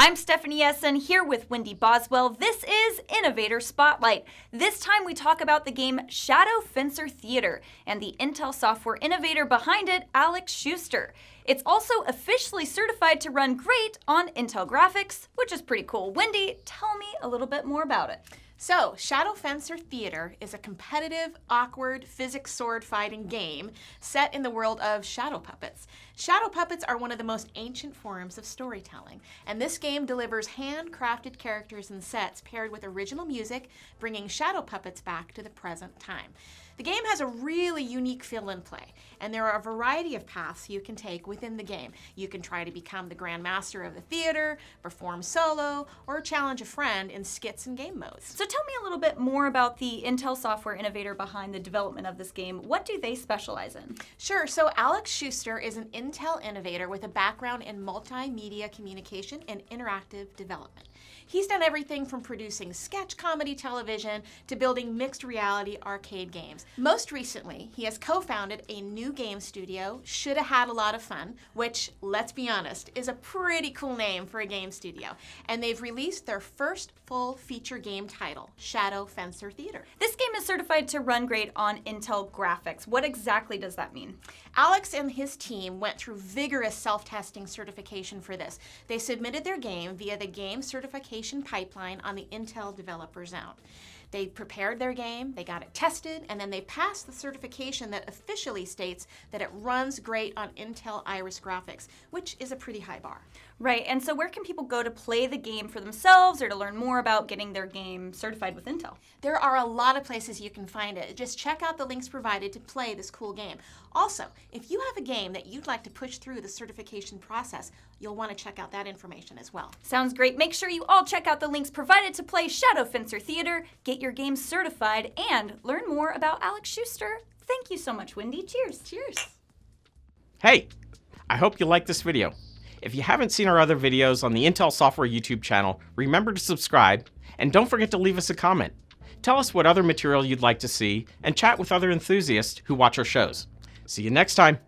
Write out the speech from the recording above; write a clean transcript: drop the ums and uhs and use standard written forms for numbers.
I'm Stephanie Essen here with Wendy Boswell. This is Innovator Spotlight. This time we talk about the game Shadow Fencer Theater and the Intel software innovator behind it, Alex Schuster. It's also officially certified to run great on Intel graphics, which is pretty cool. Wendy, tell me a little bit more about it. So, Shadow Fencer Theater is a competitive, awkward, physics sword fighting game set in the world of shadow puppets. Shadow puppets are one of the most ancient forms of storytelling, and this game delivers handcrafted characters and sets paired with original music, bringing shadow puppets back to the present time. The game has a really unique feel and play, and there are a variety of paths you can take within the game. You can try to become the Grand Master of the theater, perform solo, or challenge a friend in skits and game modes. So tell me a little bit more about the Intel software innovator behind the development of this game. What do they specialize in? Sure, so Alex Schuster is an Intel innovator with a background in multimedia communication and interactive development. He's done everything from producing sketch comedy television to building mixed reality arcade games. Most recently, he has co-founded a new game studio, Shoulda Had a Lot of Fun, which, let's be honest, is a pretty cool name for a game studio. And they've released their first full feature game title, Shadow Fencer Theater. This game is certified to run great on Intel graphics. What exactly does that mean? Alex and his team went through vigorous self-testing certification for this. They submitted their game via the game certification pipeline on the Intel Developer Zone. They prepared their game, they got it tested, and then they passed the certification that officially states that it runs great on Intel Iris graphics, which is a pretty high bar. Right, and so where can people go to play the game for themselves or to learn more about getting their game certified with Intel? There are a lot of places you can find it. Just check out the links provided to play this cool game. Also, if you have a game that you'd like to push through the certification process, you'll want to check out that information as well. Sounds great. Make sure you all check out the links provided to play Shadow Fencer Theater, get your game certified, and learn more about Alex Schuster. Thank you so much, Wendy. Cheers. Cheers. Hey, I hope you liked this video. If you haven't seen our other videos on the Intel Software YouTube channel, remember to subscribe, and don't forget to leave us a comment. Tell us what other material you'd like to see, and chat with other enthusiasts who watch our shows. See you next time.